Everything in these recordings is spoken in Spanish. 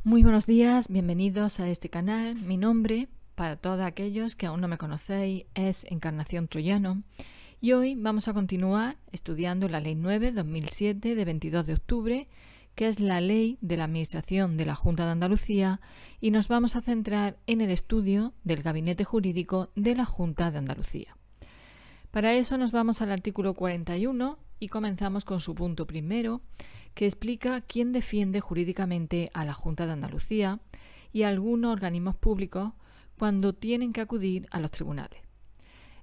Muy buenos días, bienvenidos a este canal. Mi nombre, para todos aquellos que aún no me conocéis, es Encarnación Troyano y hoy vamos a continuar estudiando la Ley 9/2007 de 22 de octubre, que es la Ley de la Administración de la Junta de Andalucía, y nos vamos a centrar en el estudio del Gabinete Jurídico de la Junta de Andalucía. Para eso nos vamos al artículo 41 y comenzamos con su punto primero, que explica quién defiende jurídicamente a la Junta de Andalucía y a algunos organismos públicos cuando tienen que acudir a los tribunales.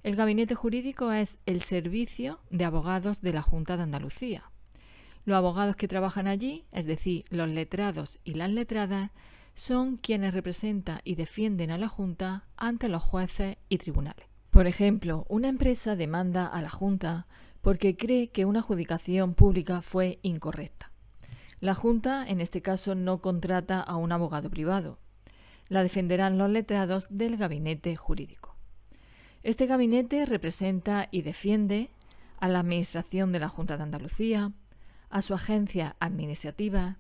El gabinete jurídico es el servicio de abogados de la Junta de Andalucía. Los abogados que trabajan allí, es decir, los letrados y las letradas, son quienes representan y defienden a la Junta ante los jueces y tribunales. Por ejemplo, una empresa demanda a la Junta porque cree que una adjudicación pública fue incorrecta. La Junta, en este caso, no contrata a un abogado privado. La defenderán los letrados del gabinete jurídico. Este gabinete representa y defiende a la Administración de la Junta de Andalucía, a su agencia administrativa,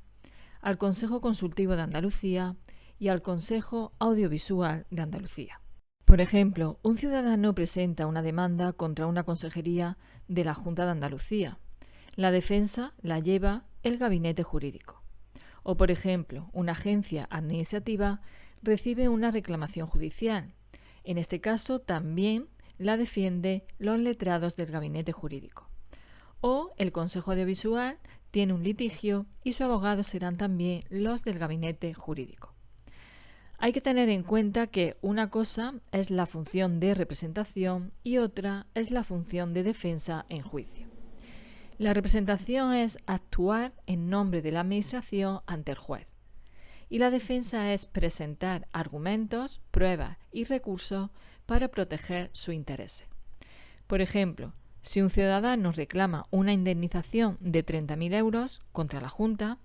al Consejo Consultivo de Andalucía y al Consejo Audiovisual de Andalucía. Por ejemplo, un ciudadano presenta una demanda contra una consejería de la Junta de Andalucía. La defensa la lleva el gabinete jurídico. O, por ejemplo, una agencia administrativa recibe una reclamación judicial. En este caso, también la defiende los letrados del gabinete jurídico. O el Consejo Audiovisual tiene un litigio y sus abogados serán también los del gabinete jurídico. Hay que tener en cuenta que una cosa es la función de representación y otra es la función de defensa en juicio. La representación es actuar en nombre de la Administración ante el juez y la defensa es presentar argumentos, pruebas y recursos para proteger sus intereses. Por ejemplo, si un ciudadano reclama una indemnización de 30.000 euros contra la Junta,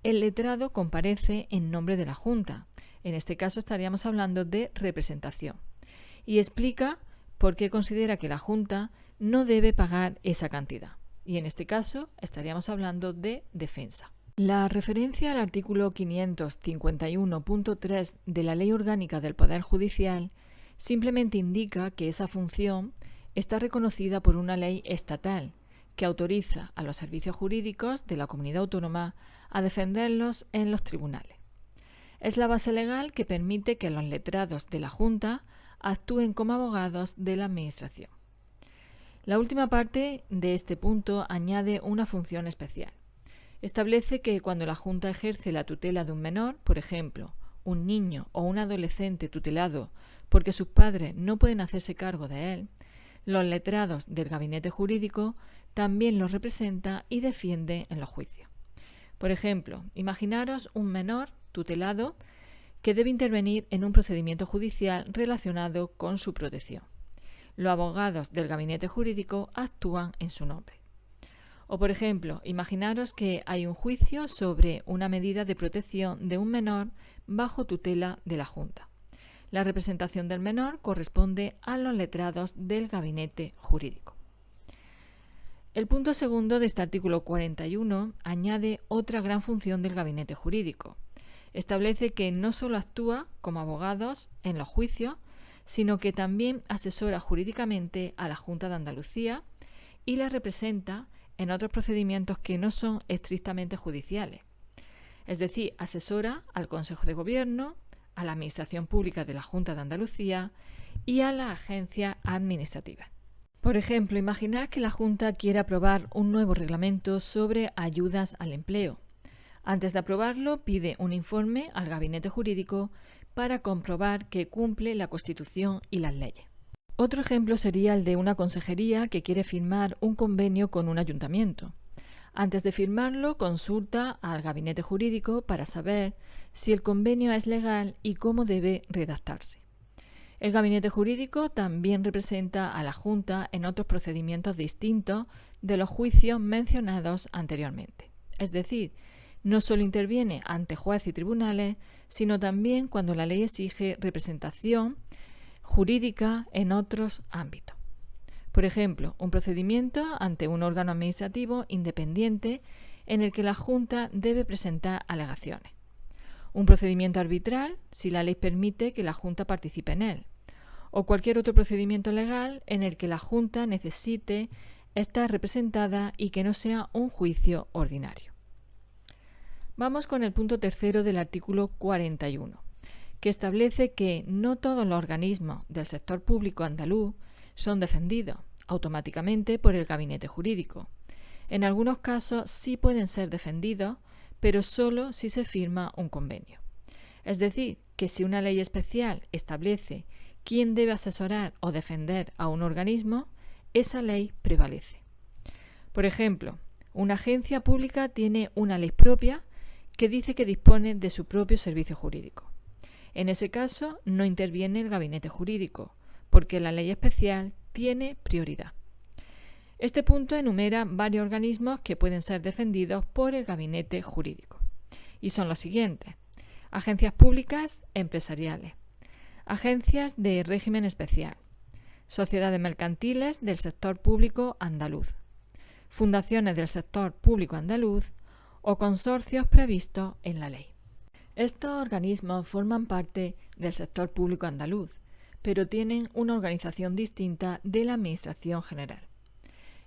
el letrado comparece en nombre de la Junta. En este caso estaríamos hablando de representación. Y explica por qué considera que la Junta no debe pagar esa cantidad. Y en este caso estaríamos hablando de defensa. La referencia al artículo 551.3 de la Ley Orgánica del Poder Judicial simplemente indica que esa función está reconocida por una ley estatal que autoriza a los servicios jurídicos de la comunidad autónoma a defenderlos en los tribunales. Es la base legal que permite que los letrados de la Junta actúen como abogados de la Administración. La última parte de este punto añade una función especial. Establece que cuando la Junta ejerce la tutela de un menor, por ejemplo, un niño o un adolescente tutelado porque sus padres no pueden hacerse cargo de él, los letrados del gabinete jurídico también los representa y defiende en los juicios. Por ejemplo, imaginaros un menor tutelado que debe intervenir en un procedimiento judicial relacionado con su protección. Los abogados del gabinete jurídico actúan en su nombre. O, por ejemplo, imaginaros que hay un juicio sobre una medida de protección de un menor bajo tutela de la Junta. La representación del menor corresponde a los letrados del gabinete jurídico. El punto segundo de este artículo 41 añade otra gran función del gabinete jurídico. Establece que no solo actúa como abogados en los juicios, sino que también asesora jurídicamente a la Junta de Andalucía y la representa en otros procedimientos que no son estrictamente judiciales. Es decir, asesora al Consejo de Gobierno, a la Administración Pública de la Junta de Andalucía y a la agencia administrativa. Por ejemplo, imaginad que la Junta quiere aprobar un nuevo reglamento sobre ayudas al empleo. Antes de aprobarlo, pide un informe al gabinete jurídico para comprobar que cumple la Constitución y las leyes. Otro ejemplo sería el de una consejería que quiere firmar un convenio con un ayuntamiento. Antes de firmarlo, consulta al gabinete jurídico para saber si el convenio es legal y cómo debe redactarse. El gabinete jurídico también representa a la Junta en otros procedimientos distintos de los juicios mencionados anteriormente. Es decir, no solo interviene ante jueces y tribunales, sino también cuando la ley exige representación jurídica en otros ámbitos. Por ejemplo, un procedimiento ante un órgano administrativo independiente en el que la Junta debe presentar alegaciones. un procedimiento arbitral si la ley permite que la Junta participe en él, o cualquier otro procedimiento legal en el que la Junta necesite estar representada y que no sea un juicio ordinario. Vamos con el punto tercero del artículo 41, que establece que no todos los organismos del sector público andaluz son defendidos automáticamente por el gabinete jurídico. En algunos casos sí pueden ser defendidos, pero solo si se firma un convenio. Es decir, que si una ley especial establece quién debe asesorar o defender a un organismo, esa ley prevalece. Por ejemplo, una agencia pública tiene una ley propia que dice que dispone de su propio servicio jurídico. En ese caso, no interviene el gabinete jurídico, porque la ley especial tiene prioridad. Este punto enumera varios organismos que pueden ser defendidos por el gabinete jurídico. Y son los siguientes: agencias públicas empresariales, agencias de régimen especial, sociedades mercantiles del sector público andaluz, fundaciones del sector público andaluz o consorcios previstos en la ley. Estos organismos forman parte del sector público andaluz, pero tienen una organización distinta de la Administración General.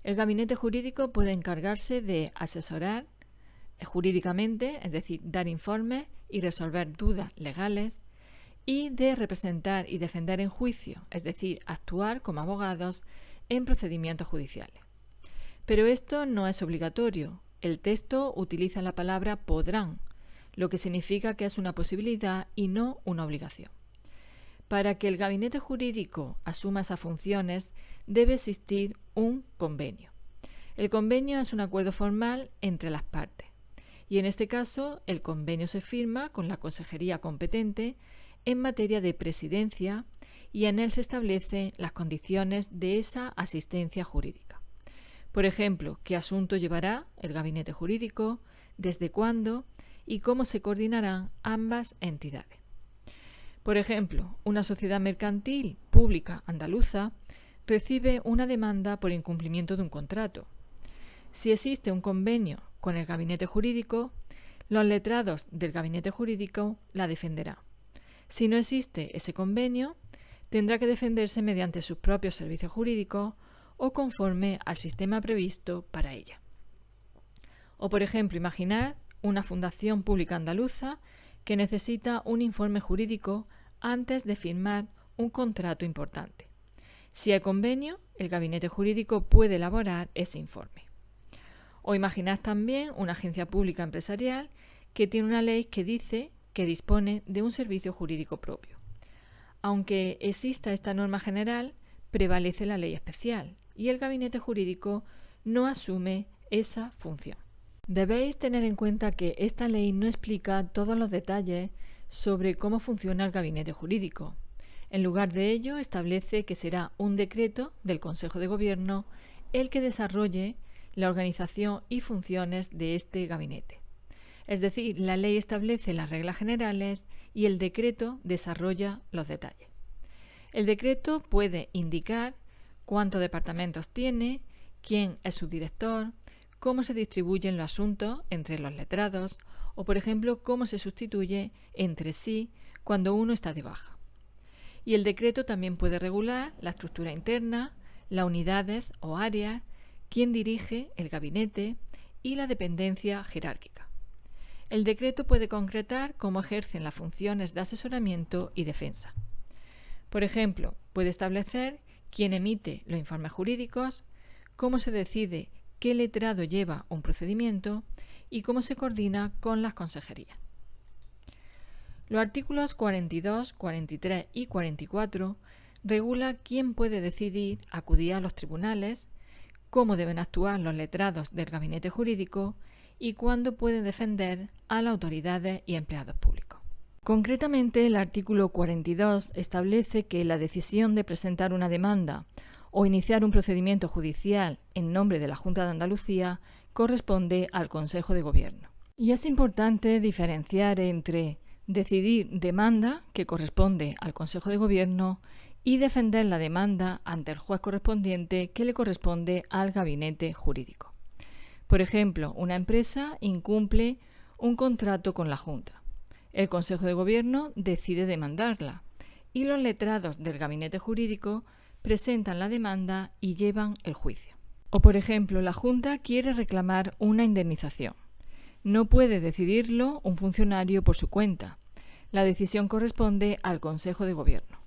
El gabinete jurídico puede encargarse de asesorar jurídicamente, es decir, dar informes y resolver dudas legales, y de representar y defender en juicio, es decir, actuar como abogados en procedimientos judiciales. Pero esto no es obligatorio. El texto utiliza la palabra podrán, lo que significa que es una posibilidad y no una obligación. Para que el gabinete jurídico asuma esas funciones, debe existir un convenio. El convenio es un acuerdo formal entre las partes, y en este caso el convenio se firma con la consejería competente en materia de presidencia y en él se establecen las condiciones de esa asistencia jurídica. Por ejemplo, qué asunto llevará el gabinete jurídico, desde cuándo y cómo se coordinarán ambas entidades. Por ejemplo, una sociedad mercantil pública andaluza recibe una demanda por incumplimiento de un contrato. Si existe un convenio con el gabinete jurídico, los letrados del gabinete jurídico la defenderán. Si no existe ese convenio, tendrá que defenderse mediante sus propios servicios jurídicos o conforme al sistema previsto para ella. O, por ejemplo, imaginar una fundación pública andaluza que necesita un informe jurídico antes de firmar un contrato importante. Si hay convenio, el gabinete jurídico puede elaborar ese informe. O imaginad también una agencia pública empresarial que tiene una ley que dice que dispone de un servicio jurídico propio. Aunque exista esta norma general, prevalece la ley especial y el gabinete jurídico no asume esa función. Debéis tener en cuenta que esta ley no explica todos los detalles sobre cómo funciona el gabinete jurídico. En lugar de ello, establece que será un decreto del Consejo de Gobierno el que desarrolle la organización y funciones de este gabinete. Es decir, la ley establece las reglas generales y el decreto desarrolla los detalles. El decreto puede indicar cuántos departamentos tiene, quién es su director, cómo se distribuyen los asuntos entre los letrados o, por ejemplo, cómo se sustituye entre sí cuando uno está de baja. Y el decreto también puede regular la estructura interna, las unidades o áreas, quién dirige el gabinete y la dependencia jerárquica. El decreto puede concretar cómo ejercen las funciones de asesoramiento y defensa. Por ejemplo, puede establecer quién emite los informes jurídicos, cómo se decide qué letrado lleva un procedimiento y cómo se coordina con las consejerías. Los artículos 42, 43 y 44 regula quién puede decidir acudir a los tribunales, cómo deben actuar los letrados del gabinete jurídico y cuándo pueden defender a las autoridades y empleados públicos. Concretamente, el artículo 42 establece que la decisión de presentar una demanda o iniciar un procedimiento judicial en nombre de la Junta de Andalucía corresponde al Consejo de Gobierno. Y es importante diferenciar entre decidir demanda, que corresponde al Consejo de Gobierno, y defender la demanda ante el juez correspondiente, que le corresponde al gabinete jurídico. Por ejemplo, una empresa incumple un contrato con la Junta. El Consejo de Gobierno decide demandarla y los letrados del gabinete jurídico presentan la demanda y llevan el juicio. O, por ejemplo, la Junta quiere reclamar una indemnización. No puede decidirlo un funcionario por su cuenta. La decisión corresponde al Consejo de Gobierno.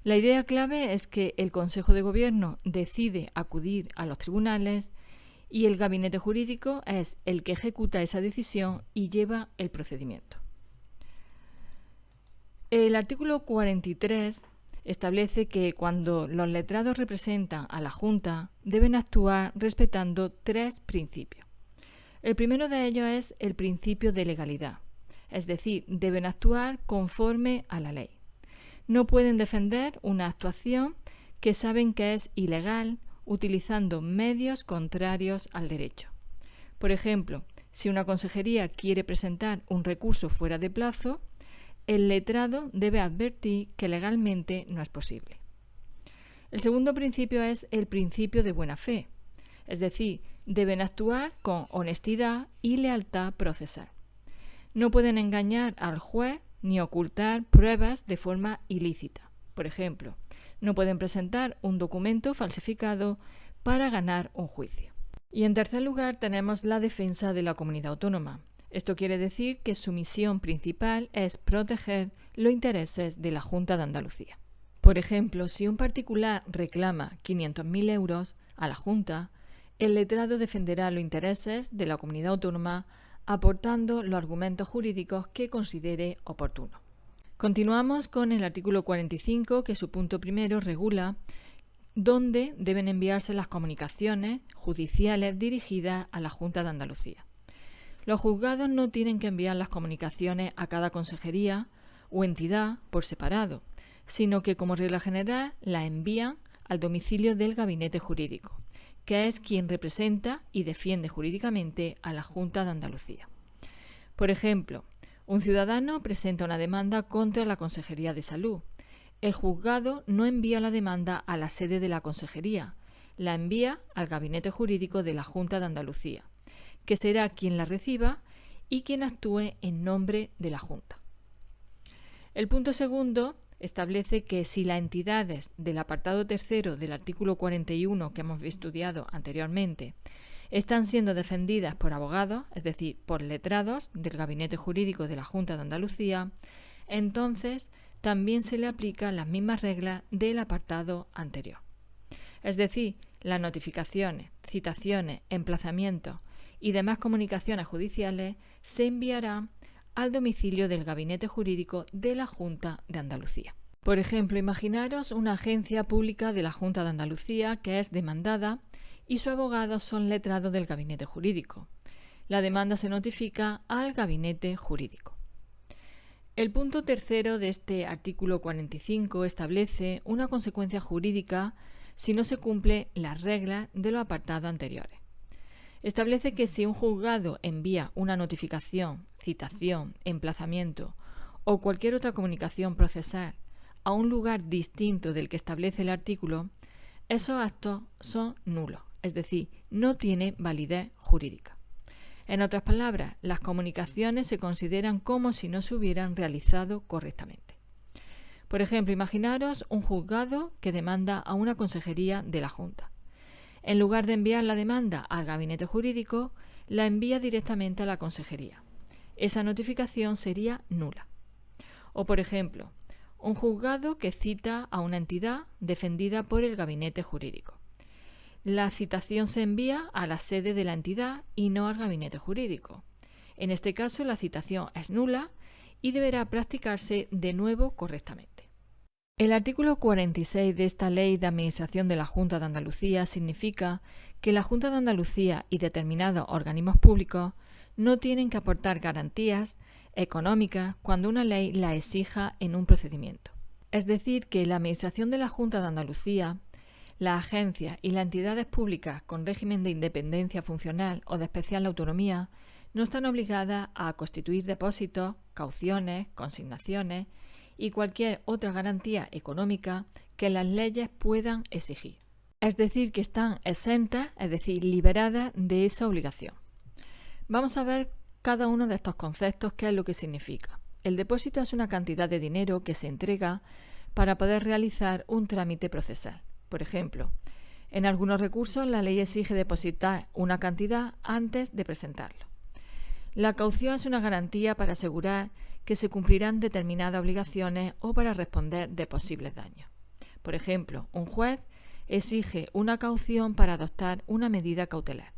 La idea clave es que el Consejo de Gobierno decide acudir a los tribunales y el gabinete jurídico es el que ejecuta esa decisión y lleva el procedimiento. El artículo 43 establece que cuando los letrados representan a la Junta deben actuar respetando 3 principios. El primero de ellos es el principio de legalidad, es decir, deben actuar conforme a la ley. No pueden defender una actuación que saben que es ilegal utilizando medios contrarios al derecho. Por ejemplo, si una consejería quiere presentar un recurso fuera de plazo, el letrado debe advertir que legalmente no es posible. El segundo principio es el principio de buena fe, es decir, deben actuar con honestidad y lealtad procesal. No pueden engañar al juez ni ocultar pruebas de forma ilícita. Por ejemplo, no pueden presentar un documento falsificado para ganar un juicio. Y en tercer lugar tenemos la defensa de la comunidad autónoma. Esto quiere decir que su misión principal es proteger los intereses de la Junta de Andalucía. Por ejemplo, si un particular reclama 500.000 euros a la Junta, el letrado defenderá los intereses de la comunidad autónoma aportando los argumentos jurídicos que considere oportuno. Continuamos con el artículo 45, que su punto primero regula dónde deben enviarse las comunicaciones judiciales dirigidas a la Junta de Andalucía. Los juzgados no tienen que enviar las comunicaciones a cada consejería o entidad por separado, sino que como regla general las envían al domicilio del gabinete jurídico, que es quien representa y defiende jurídicamente a la Junta de Andalucía. Por ejemplo, un ciudadano presenta una demanda contra la Consejería de Salud. El juzgado no envía la demanda a la sede de la consejería, la envía al gabinete jurídico de la Junta de Andalucía, que será quien la reciba y quien actúe en nombre de la Junta. El punto segundo establece que si las entidades del apartado tercero del artículo 41 que hemos estudiado anteriormente están siendo defendidas por abogados, es decir, por letrados del gabinete jurídico de la Junta de Andalucía, entonces también se le aplican las mismas reglas del apartado anterior. Es decir, las notificaciones, citaciones, emplazamientos y demás comunicaciones judiciales se enviarán al domicilio del gabinete jurídico de la Junta de Andalucía. Por ejemplo, imaginaros una agencia pública de la Junta de Andalucía que es demandada y sus abogados son letrados del gabinete jurídico. La demanda se notifica al gabinete jurídico. El punto tercero de este artículo 45 establece una consecuencia jurídica si no se cumplen las reglas de los apartados anteriores. Establece que si un juzgado envía una notificación, citación, emplazamiento o cualquier otra comunicación procesal a un lugar distinto del que establece el artículo, esos actos son nulos, es decir, no tienen validez jurídica. En otras palabras, las comunicaciones se consideran como si no se hubieran realizado correctamente. Por ejemplo, imaginaros un juzgado que demanda a una consejería de la Junta. En lugar de enviar la demanda al gabinete jurídico, la envía directamente a la consejería. Esa notificación sería nula. O, por ejemplo, un juzgado que cita a una entidad defendida por el gabinete jurídico. La citación se envía a la sede de la entidad y no al gabinete jurídico. En este caso, la citación es nula y deberá practicarse de nuevo correctamente. El artículo 46 de esta Ley de Administración de la Junta de Andalucía significa que la Junta de Andalucía y determinados organismos públicos no tienen que aportar garantías económicas cuando una ley la exija en un procedimiento. Es decir, que la Administración de la Junta de Andalucía, las agencias y las entidades públicas con régimen de independencia funcional o de especial autonomía no están obligadas a constituir depósitos, cauciones, consignaciones y cualquier otra garantía económica que las leyes puedan exigir. Es decir, que están exentas, es decir, liberadas de esa obligación. Vamos a ver cada uno de estos conceptos, qué es lo que significa. El depósito es una cantidad de dinero que se entrega para poder realizar un trámite procesal. Por ejemplo, en algunos recursos la ley exige depositar una cantidad antes de presentarlo. La caución es una garantía para asegurar que se cumplirán determinadas obligaciones o para responder de posibles daños. Por ejemplo, un juez exige una caución para adoptar una medida cautelar.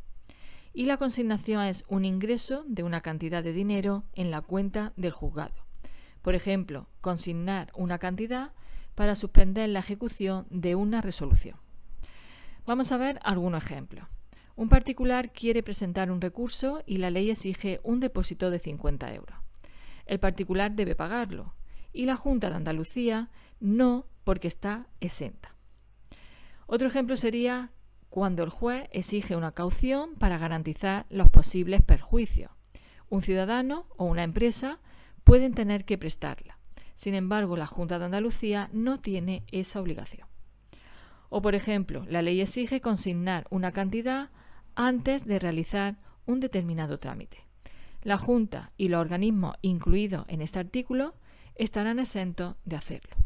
Y la consignación es un ingreso de una cantidad de dinero en la cuenta del juzgado. Por ejemplo, consignar una cantidad para suspender la ejecución de una resolución. Vamos a ver algunos ejemplos. Un particular quiere presentar un recurso y la ley exige un depósito de 50 euros. El particular debe pagarlo y la Junta de Andalucía no, porque está exenta. Otro ejemplo sería cuando el juez exige una caución para garantizar los posibles perjuicios. Un ciudadano o una empresa pueden tener que prestarla. Sin embargo, la Junta de Andalucía no tiene esa obligación. O, por ejemplo, la ley exige consignar una cantidad antes de realizar un determinado trámite. La Junta y los organismos incluidos en este artículo estarán exentos de hacerlo.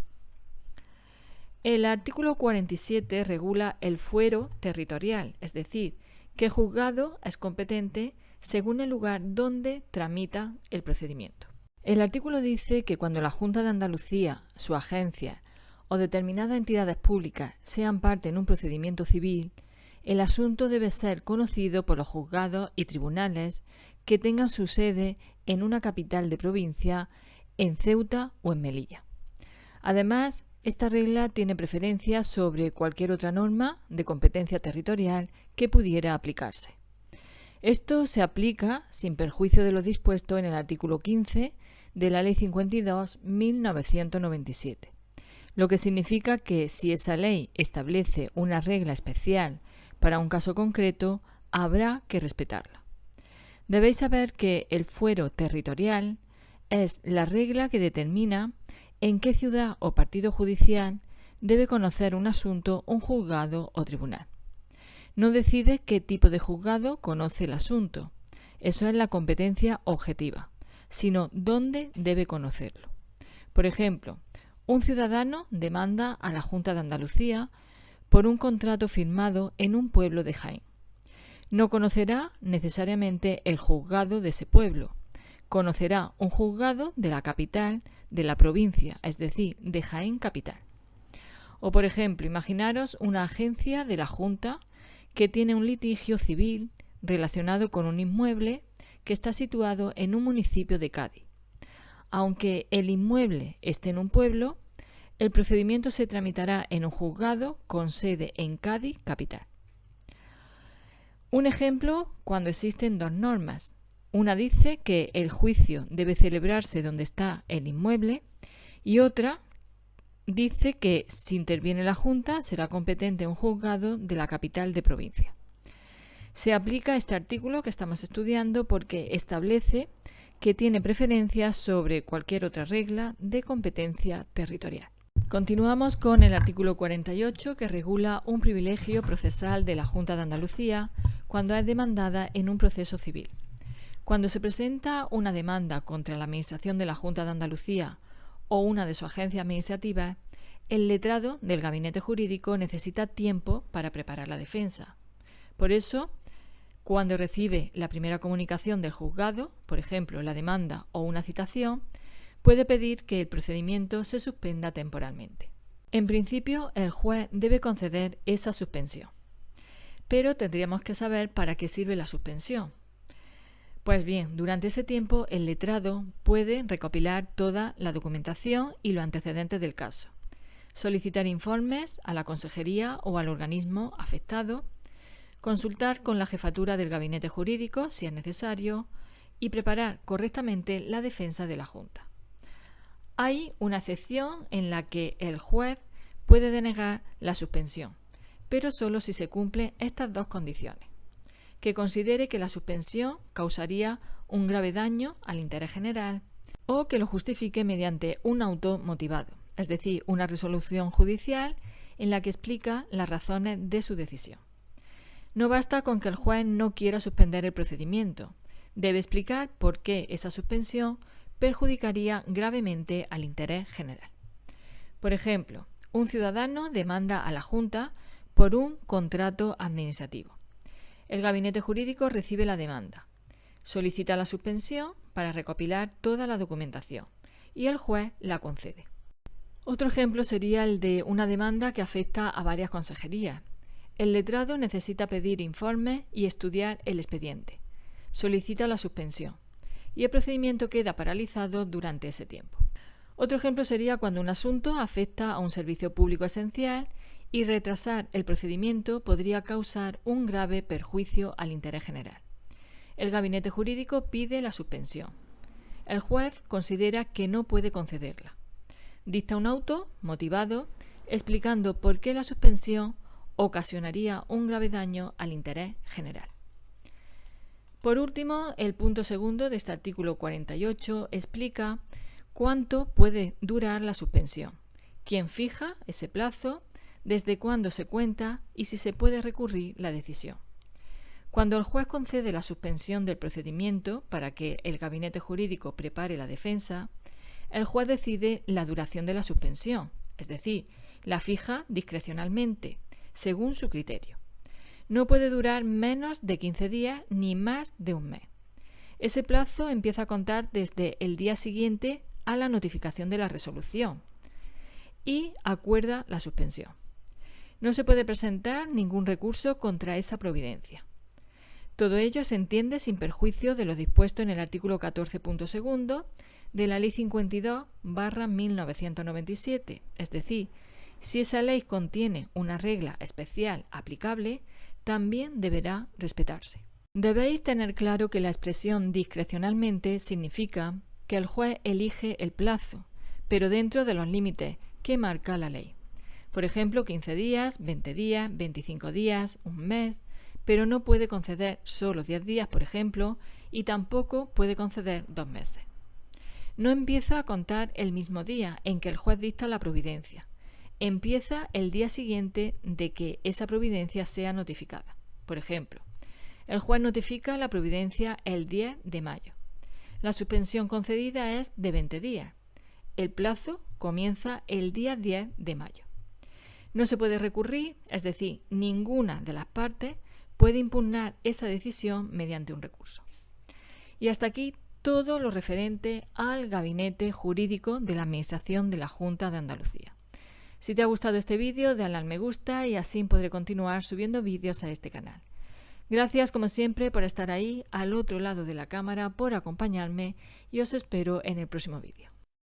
El artículo 47 regula el fuero territorial, es decir, qué juzgado es competente según el lugar donde tramita el procedimiento. El artículo dice que cuando la Junta de Andalucía, su agencia o determinadas entidades públicas sean parte en un procedimiento civil, el asunto debe ser conocido por los juzgados y tribunales que tengan su sede en una capital de provincia, en Ceuta o en Melilla. Además, esta regla tiene preferencia sobre cualquier otra norma de competencia territorial que pudiera aplicarse. Esto se aplica sin perjuicio de lo dispuesto en el artículo 15 de la Ley 52/1997, lo que significa que si esa ley establece una regla especial para un caso concreto, habrá que respetarla. Debéis saber que el fuero territorial es la regla que determina en qué ciudad o partido judicial debe conocer un asunto un juzgado o tribunal. No decide qué tipo de juzgado conoce el asunto, eso es la competencia objetiva, sino dónde debe conocerlo. Por ejemplo, un ciudadano demanda a la Junta de Andalucía por un contrato firmado en un pueblo de Jaén. No conocerá necesariamente el juzgado de ese pueblo, conocerá un juzgado de la capital de la provincia, es decir, de Jaén capital. O, por ejemplo, imaginaros una agencia de la Junta que tiene un litigio civil relacionado con un inmueble que está situado en un municipio de Cádiz. Aunque el inmueble esté en un pueblo, el procedimiento se tramitará en un juzgado con sede en Cádiz capital. Un ejemplo cuando existen dos normas. Una dice que el juicio debe celebrarse donde está el inmueble y otra dice que si interviene la Junta será competente un juzgado de la capital de provincia. Se aplica este artículo que estamos estudiando porque establece que tiene preferencia sobre cualquier otra regla de competencia territorial. Continuamos con el artículo 48 que regula un privilegio procesal de la Junta de Andalucía cuando es demandada en un proceso civil. Cuando se presenta una demanda contra la Administración de la Junta de Andalucía o una de sus agencias administrativas, el letrado del gabinete jurídico necesita tiempo para preparar la defensa. Por eso, cuando recibe la primera comunicación del juzgado, por ejemplo, la demanda o una citación, puede pedir que el procedimiento se suspenda temporalmente. En principio, el juez debe conceder esa suspensión, pero tendríamos que saber para qué sirve la suspensión. Pues bien, durante ese tiempo el letrado puede recopilar toda la documentación y los antecedentes del caso, solicitar informes a la consejería o al organismo afectado, consultar con la jefatura del gabinete jurídico si es necesario y preparar correctamente la defensa de la Junta. Hay una excepción en la que el juez puede denegar la suspensión, pero solo si se cumplen estas dos condiciones: que considere que la suspensión causaría un grave daño al interés general o que lo justifique mediante un auto motivado, es decir, una resolución judicial en la que explica las razones de su decisión. No basta con que el juez no quiera suspender el procedimiento, debe explicar por qué esa suspensión perjudicaría gravemente al interés general. Por ejemplo, un ciudadano demanda a la Junta por un contrato administrativo. El gabinete jurídico recibe la demanda, solicita la suspensión para recopilar toda la documentación y el juez la concede. Otro ejemplo sería el de una demanda que afecta a varias consejerías. El letrado necesita pedir informes y estudiar el expediente. Solicita la suspensión y el procedimiento queda paralizado durante ese tiempo. Otro ejemplo sería cuando un asunto afecta a un servicio público esencial y retrasar el procedimiento podría causar un grave perjuicio al interés general. El gabinete jurídico pide la suspensión. El juez considera que no puede concederla. Dicta un auto motivado explicando por qué la suspensión ocasionaría un grave daño al interés general. Por último, el punto segundo de este artículo 48 explica cuánto puede durar la suspensión, quién fija ese plazo, desde cuándo se cuenta y si se puede recurrir la decisión. Cuando el juez concede la suspensión del procedimiento para que el gabinete jurídico prepare la defensa, el juez decide la duración de la suspensión, es decir, la fija discrecionalmente, según su criterio. No puede durar menos de 15 días ni más de un mes. Ese plazo empieza a contar desde el día siguiente a la notificación de la resolución y acuerda la suspensión. No se puede presentar ningún recurso contra esa providencia. Todo ello se entiende sin perjuicio de lo dispuesto en el artículo 14.2 de la Ley 52/1997, es decir, si esa ley contiene una regla especial aplicable, también deberá respetarse. Debéis tener claro que la expresión discrecionalmente significa que el juez elige el plazo, pero dentro de los límites que marca la ley. Por ejemplo, 15 días, 20 días, 25 días, un mes, pero no puede conceder solo 10 días, por ejemplo, y tampoco puede conceder 2 meses. No empieza a contar el mismo día en que el juez dicta la providencia. Empieza el día siguiente de que esa providencia sea notificada. Por ejemplo, el juez notifica la providencia el 10 de mayo. La suspensión concedida es de 20 días. El plazo comienza el día 10 de mayo. No se puede recurrir, es decir, ninguna de las partes puede impugnar esa decisión mediante un recurso. Y hasta aquí todo lo referente al gabinete jurídico de la Administración de la Junta de Andalucía. Si te ha gustado este vídeo, dale al me gusta y así podré continuar subiendo vídeos a este canal. Gracias como siempre por estar ahí al otro lado de la cámara, por acompañarme y os espero en el próximo vídeo.